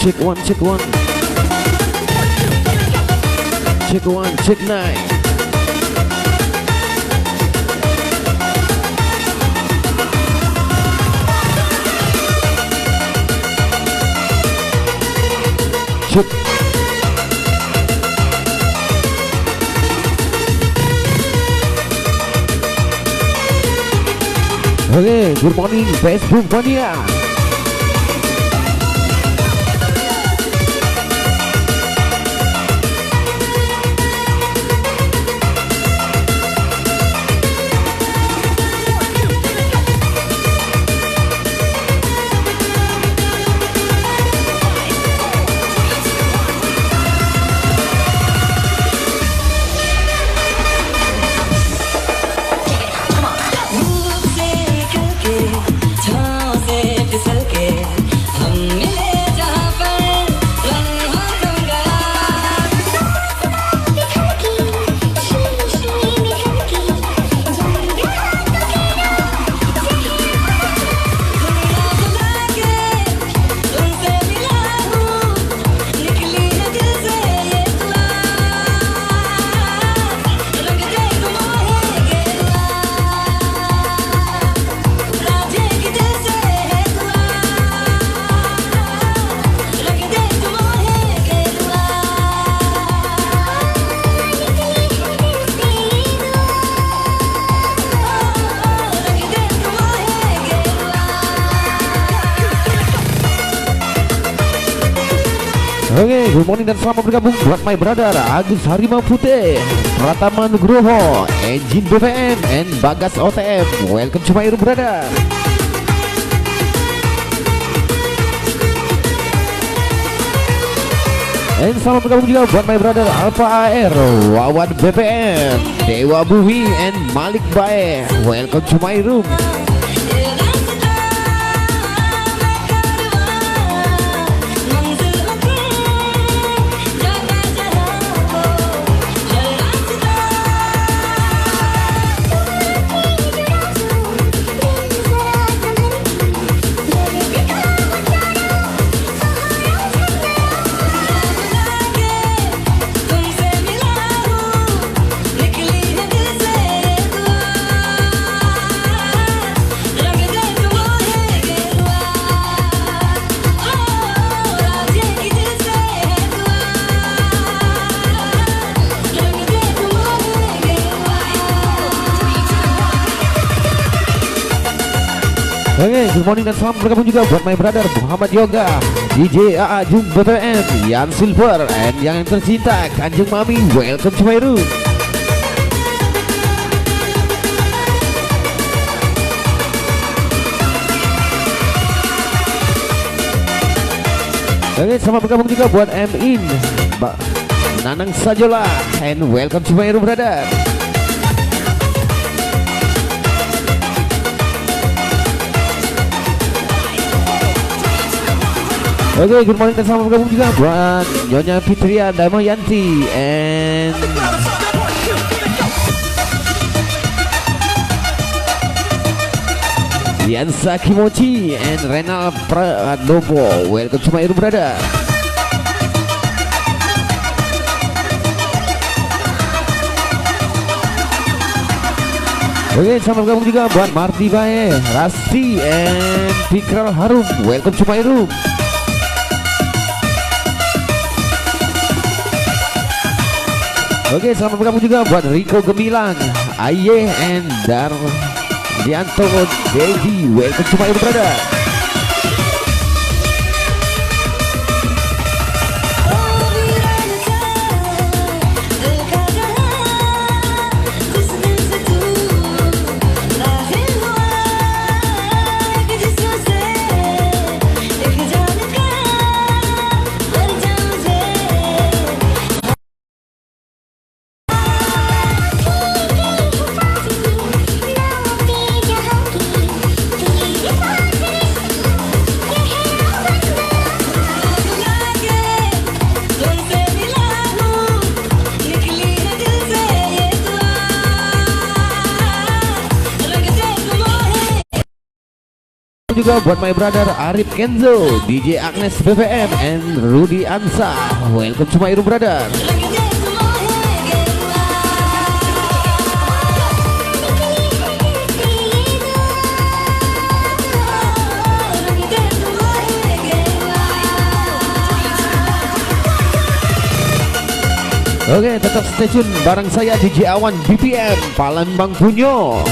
check one, check one. Check one, check nine. Check. Okay, good morning, Facebook Mania. Oke, good morning dan selamat bergabung buat my brother Agus Harimau Putih, Pratama Nugroho, Engine BVM, and Bagas OTM. Welcome to my room, brother. Dan selamat bergabung juga buat my brother Alpha AR, Wawan BPM, Dewa Bumi, and Malik Bae. Welcome to my room. Oke, good morning dan selamat bergabung juga buat my brother Muhammad Yoga, DJ AA Jum BPM, Yan Silver, and yang tercinta Kanjeng Mami. Welcome to my room. Oke, selamat bergabung juga buat M.In, Mbak Nanang Sajola, and welcome to my room, brother. Oke, good morning dan selamat bergabung juga buat Nyonya Fitria Damayanti and Yansa Kimochi and Renal Pradopo. Welcome to my room, brother. Oke, selamat bergabung juga buat Marti Bae, Rasti and Fikral Harum. Welcome to my room. Oke, selamat bergabung juga buat Rico Gemilang, Aye and Dardianto Dedi. Welcome to my brother. juga buat my brother Arif Kenzo, DJ Agnes BVM, and Rudy Ansa. Welcome to my room, brother. Oke, tetap stay tune bareng saya DJ Awan BPM Palembang Punyo.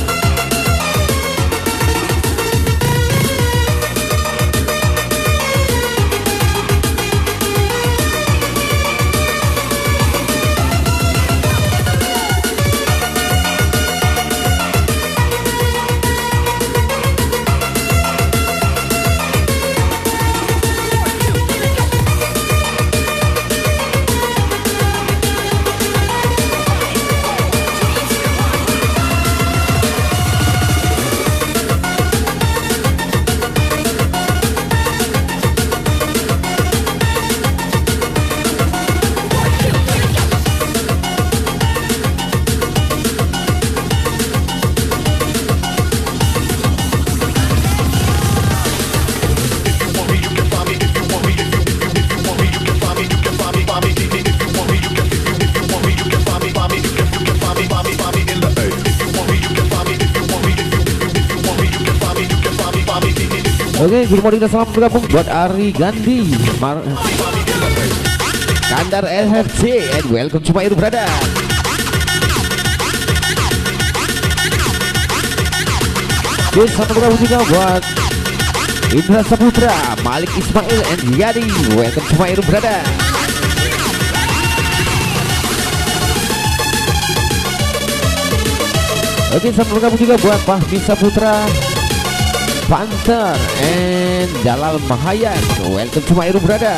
Oke, good morning dan salam bergabung buat Ari Gandhi, Kandar LFC, and welcome to my room, brother. Oke, selamat bergabung juga buat Indra Saputra, Malik Ismail, and Yadi. Welcome to my room, brother. Oke, selamat bergabung juga buat Fahmi Saputra, Panther, and Jalal Mahayan. Welcome to my room, brother.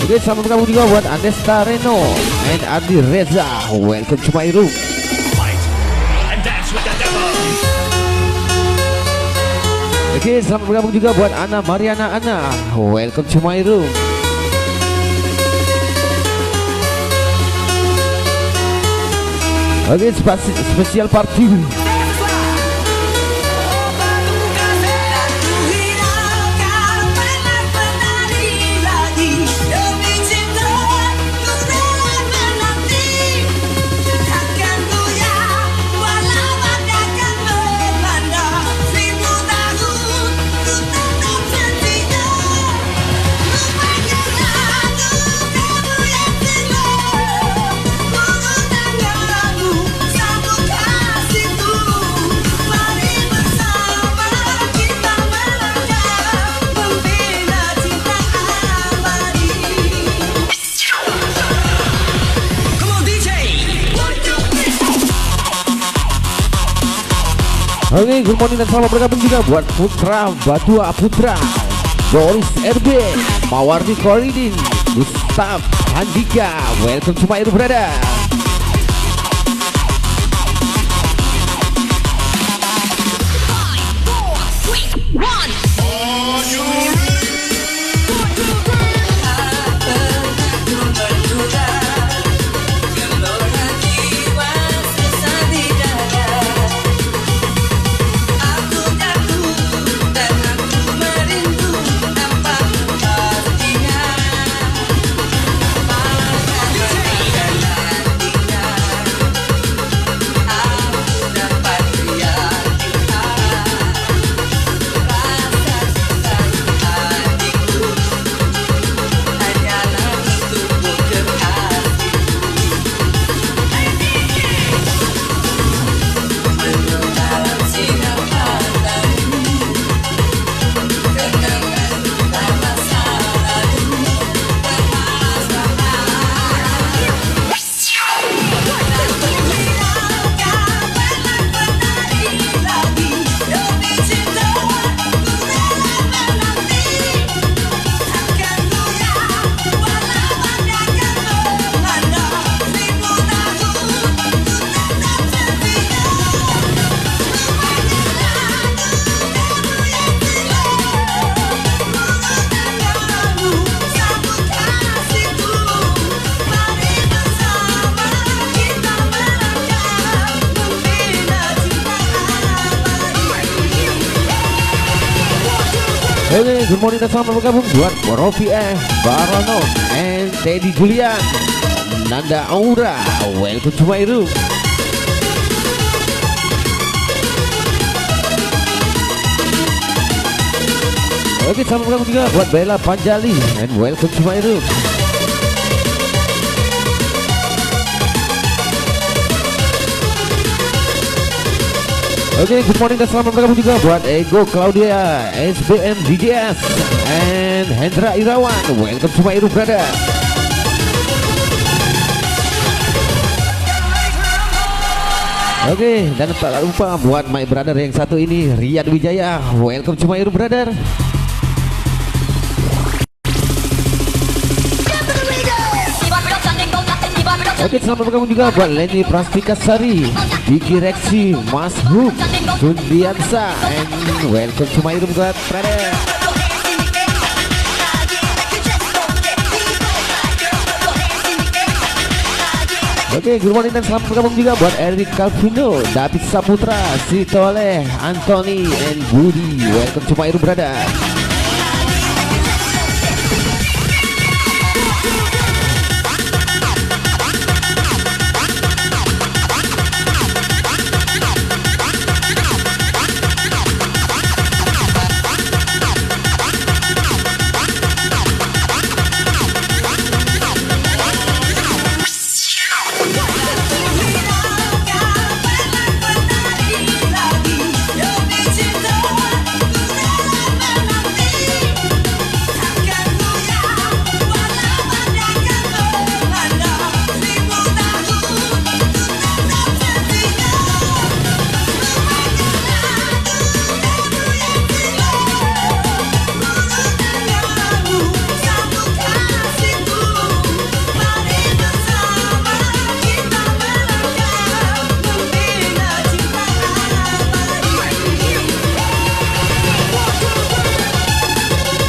Oke, selamat bergabung juga buat Anesta Reno and Adi Reza. Welcome to my room. Oke, selamat bergabung juga buat Ana Mariana Ana. Welcome to my room. Oke, spesial party. Oke, good morning dan selamat bergabung juga buat Putra Batua Putra, Boris RB, Mawardi Koridin, Gustaf Handika. Welcome to my room, brother. Oke, good morning dan selamat bergabung buat Rofi Barono and Teddy Julian, Nanda Aura. Welcome to my room. Oke, selamat bergabung juga buat Bella Panjali and welcome to my room. Oke, good morning dan selamat bergabung juga buat Ego Claudia, SBM DJS, and Hendra Irawan. Welcome to my room, brother. Oke, dan tak lupa buat my brother yang satu ini, Rian Wijaya. Welcome to my room, brother. Oke, selamat bergabung juga buat Leni Prastikasari, Diki Reksi, Mas Hub, Sundiansa, and welcome to my room, brother. Oke, good morning dan selamat bergabung juga buat Eric Calvino, David Saputra, Sitoleh, Anthony, and Budi. Welcome to my room, brother.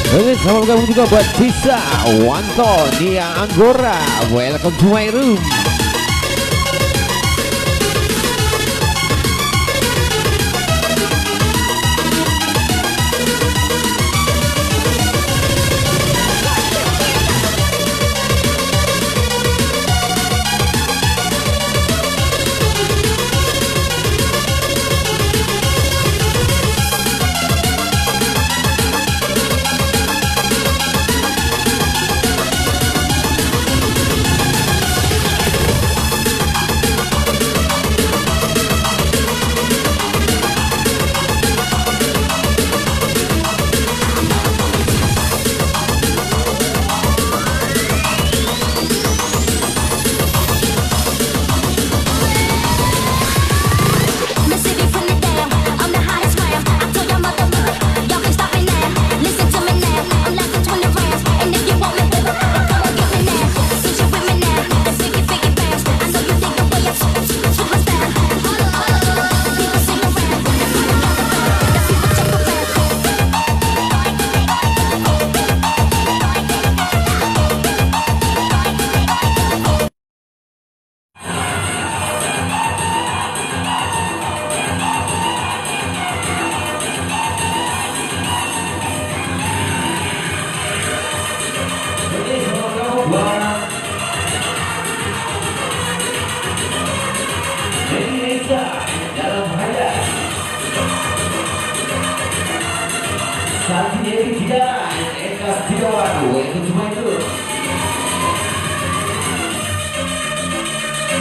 Oke, selamat bergabung juga buat Tisa, Wanto, Nia Anggora. Welcome to my room.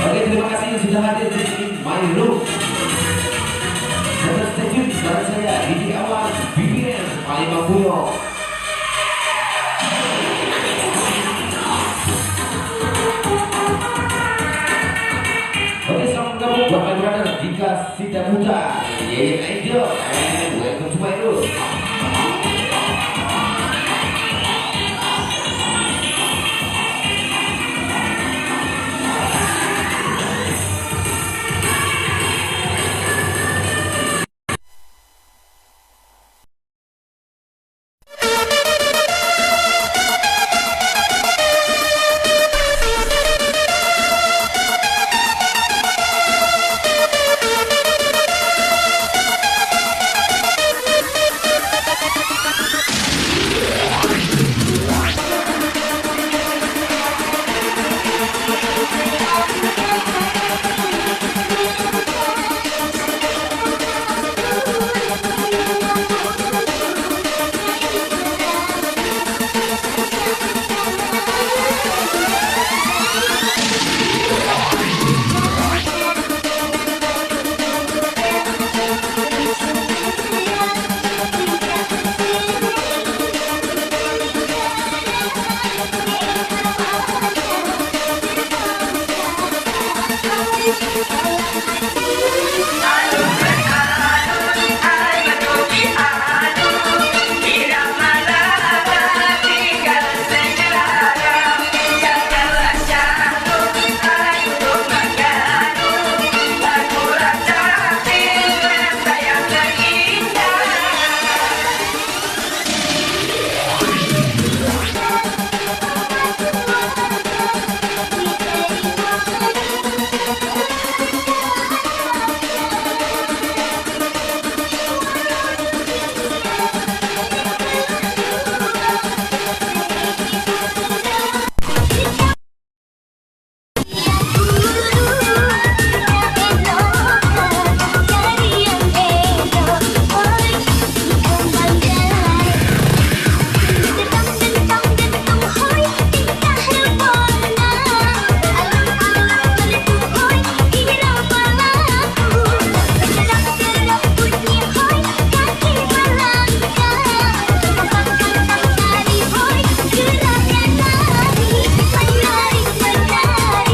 Oke, terima kasih yang sudah hadir di my room. Tetap stay tune bareng saya di awal BBM Palembang Puyo. Oke, selamat bergabung buat my brother Dika Sita Putra, Yeye Angel, and welcome to my room.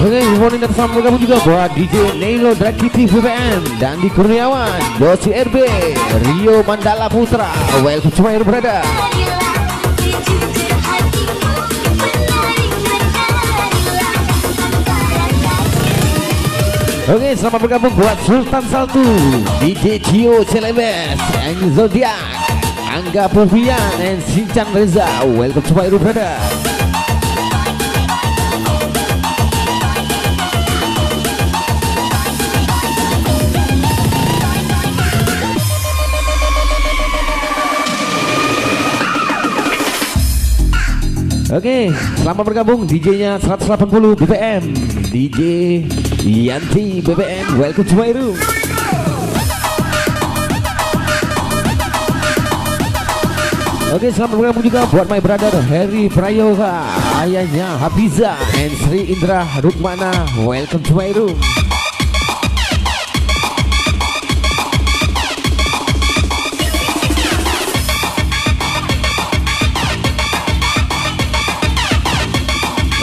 Oke, good morning dan selamat bergabung juga buat DJ Nelo Drag TV VPN dan di Kurniawan, Dosi RB, Rio Mandala Putra. Welcome to my brother. Oke, selamat bergabung buat Sultan Saltu, DJ Cio Celebes, Angel Zodiac, Angga Pufian, dan Sinchan Reza. Welcome to my brother. Oke, selamat bergabung DJ-nya 180 BPM, DJ Yanti BPM. Welcome to my room. Oke, selamat bergabung juga buat my brother Heri Prayoga, ayahnya Hafiza, and Sri Indra Rukmana. Welcome to my room.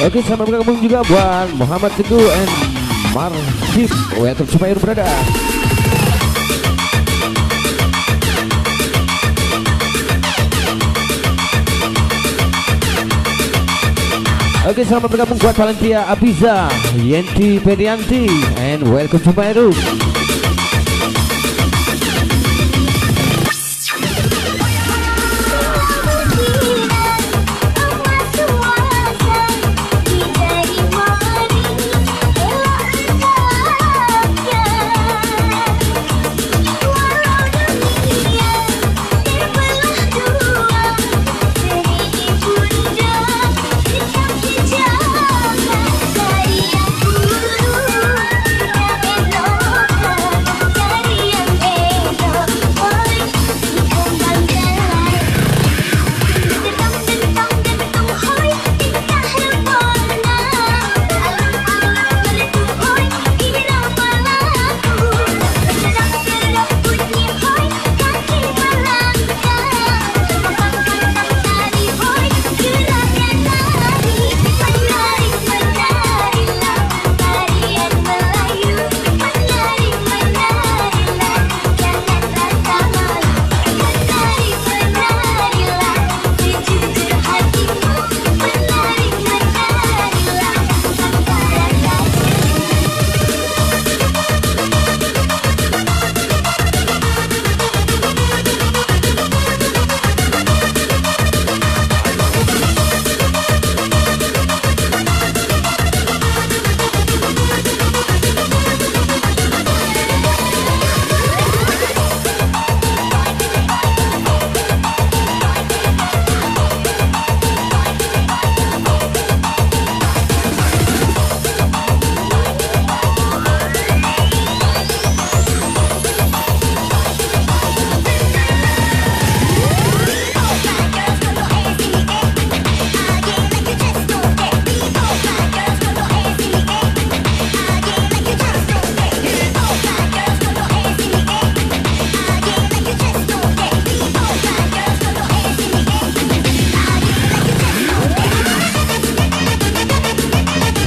Oke, selamat bergabung juga buat Muhammad Teguh and Marhib. Welcome to my brother. Oke, selamat bergabung buat Valentia Abiza, Yenti Pedianti, and welcome to my room.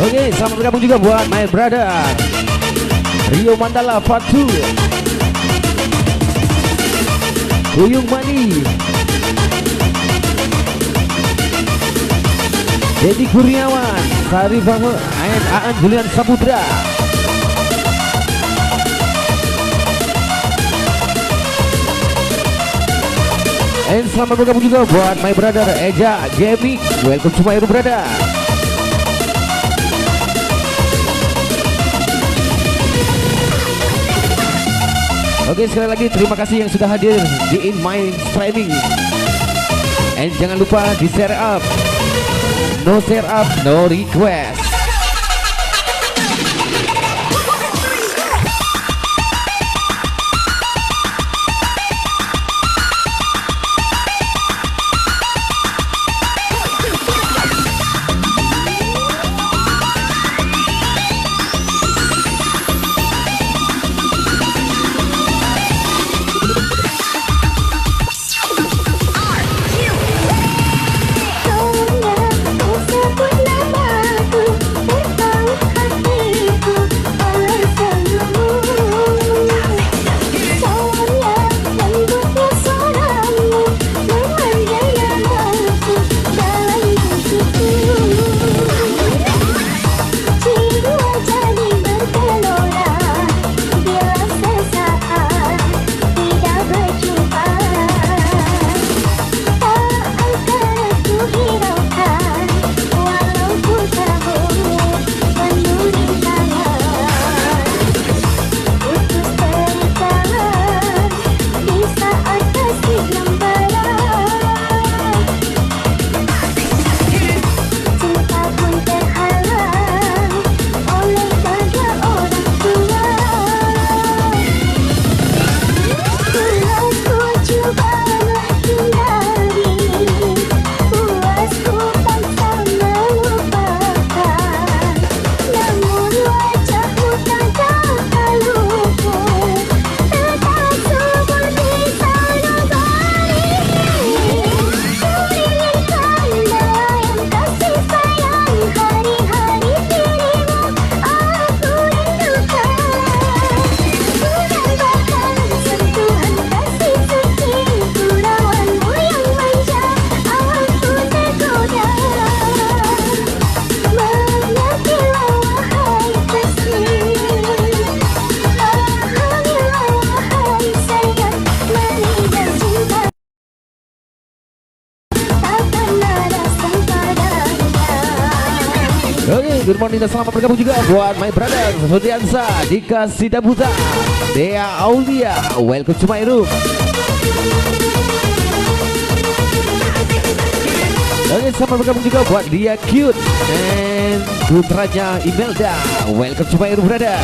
Oke, selamat bergabung juga buat my brother Rio Mandala Part 2, Kuyung Mani, Deddy Kurniawan, Sari Bama, and Aan Julian Samudra. And selamat bergabung juga buat my brother Eja Gaming. Welcome to my room, brother. Oke, sekali lagi terima kasih yang sudah hadir di In My Streaming. And jangan lupa di share up. No share up, no request. Good morning dan selamat bergabung juga buat my brother Rudiansa, Dika Sidabuta, Dea Aulia. Welcome to my room. Oke, selamat bergabung juga buat Dia Cute and putranya Imelda. Welcome to my room, brother.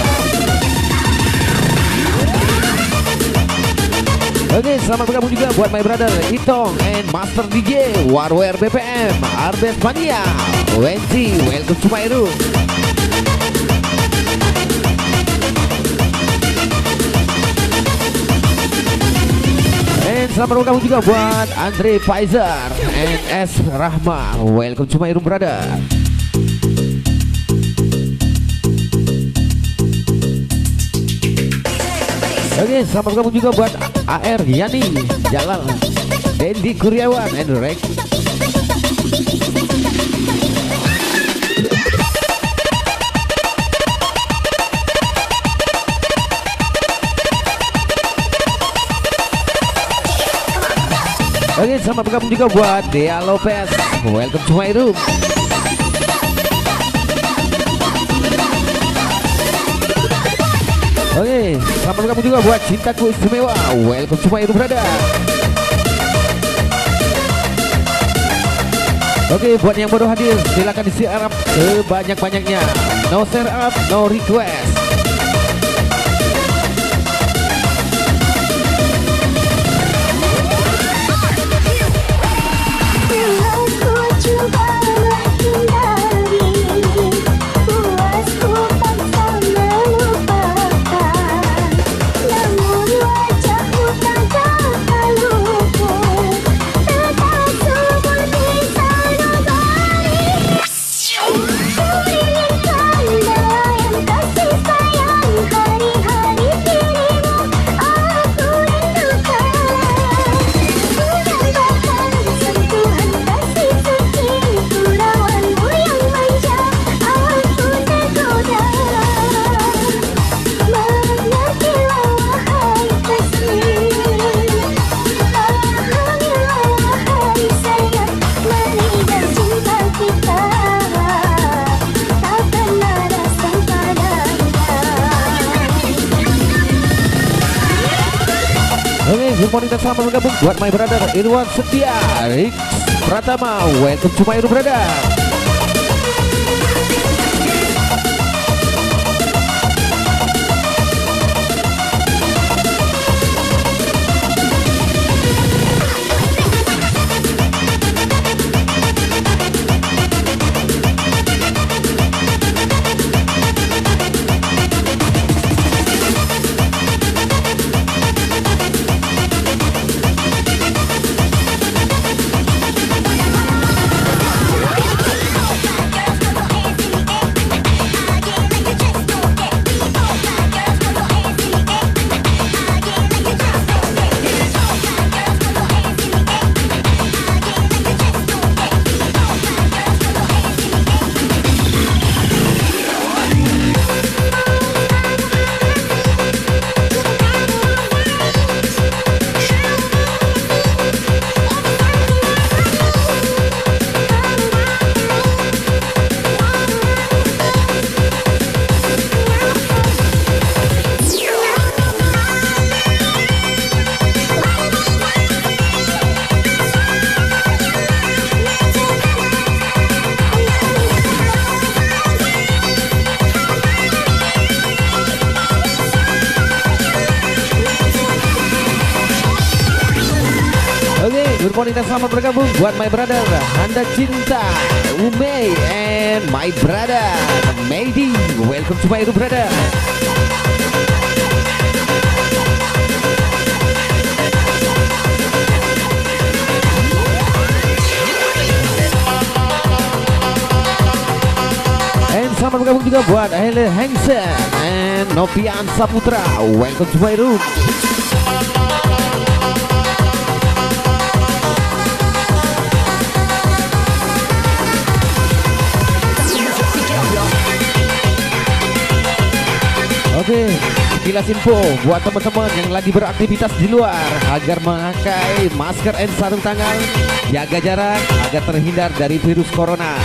Oke, selamat bergabung juga buat my brother Itong and Master DJ Warware BPM, Arbet Mania, Wendy. Welcome to my room. And selamat bergabung juga buat Andre Pfizer and S Rahma. Welcome to my room, brother. Oke, selamat bergabung juga buat AR Yani, Jalal, Dendi Kurniawan, and Rek. Oke, selamat bergabung juga buat Dea Lopez. Welcome to my room. Oke, selamat bergabung juga buat Cintaku Istimewa. Welcome to my room, brother. Oke, buat yang baru hadir silakan di-share up sebanyak-banyaknya. No share up, no request. Kasih Oke, good morning dan selamat bergabung buat my brother Irwan Setia Rick Pratama. Welcome to my brother. Good morning dan selamat bergabung buat my brother Handa Cinta Umay and my brother Mady. Welcome to my brother. And selamat bergabung juga buat Hele Hengsen and Novian Saputra. Welcome to my room. Oke, sekilas info buat teman-teman yang lagi beraktivitas di luar agar memakai masker dan sarung tangan, jaga jarak agar terhindar dari virus corona.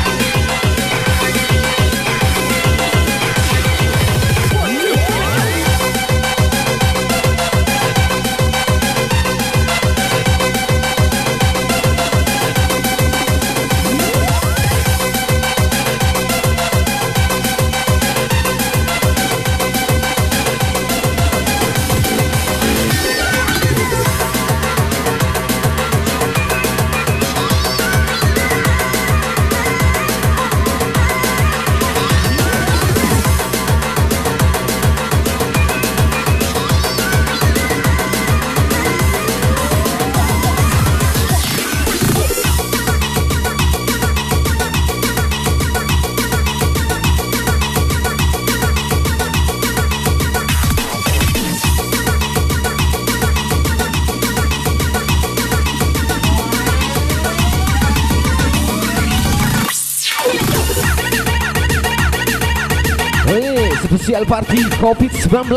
Spesial party COVID-19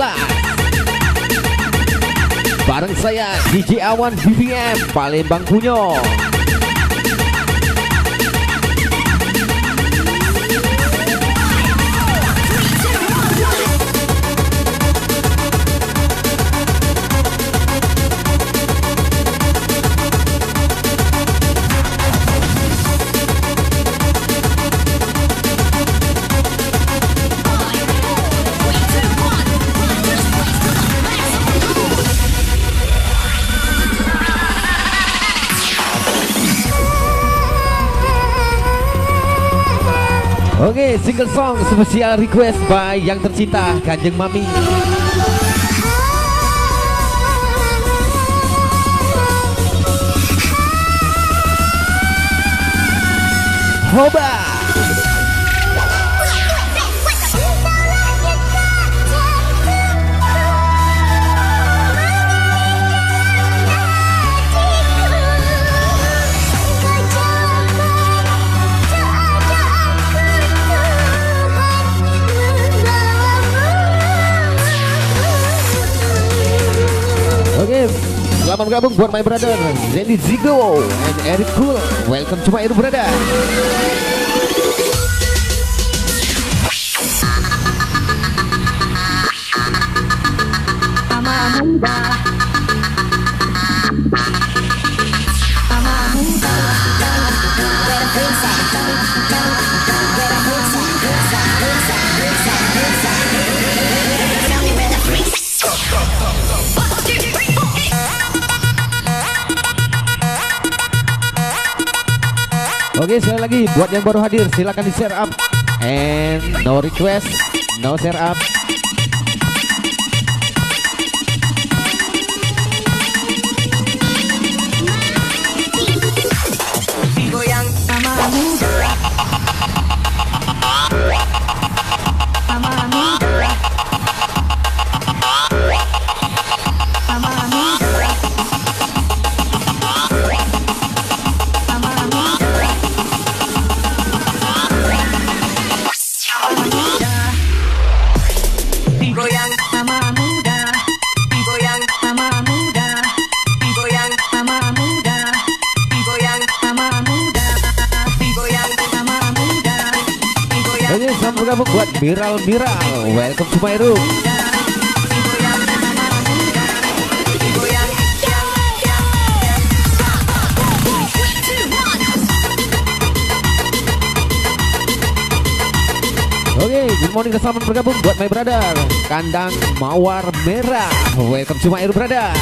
bareng saya DJ Awan BBM Palembang Kunyo. Oke, single song spesial request by yang tercinta Kanjeng Mami. Hoba. Oke, selamat bergabung buat my brother Zendi Zigo and Eric Cool. Welcome to my brother. Oke, sekali lagi buat yang baru hadir silakan di share up. And no request, no share up. Goyang sama muda, sama muda, sama muda, sama muda, digoyang sama muda, digoyang sama muda, digoyang sama muda, digoyang sama muda, digoyang sama muda, digoyang Oke, selamat bergabung buat viral-viral. Welcome to my room. digoyang sama muda, digoyang Oke, good morning dan selamat bergabung buat my brother. Kandang Mawar Merah. Welcome to my brother.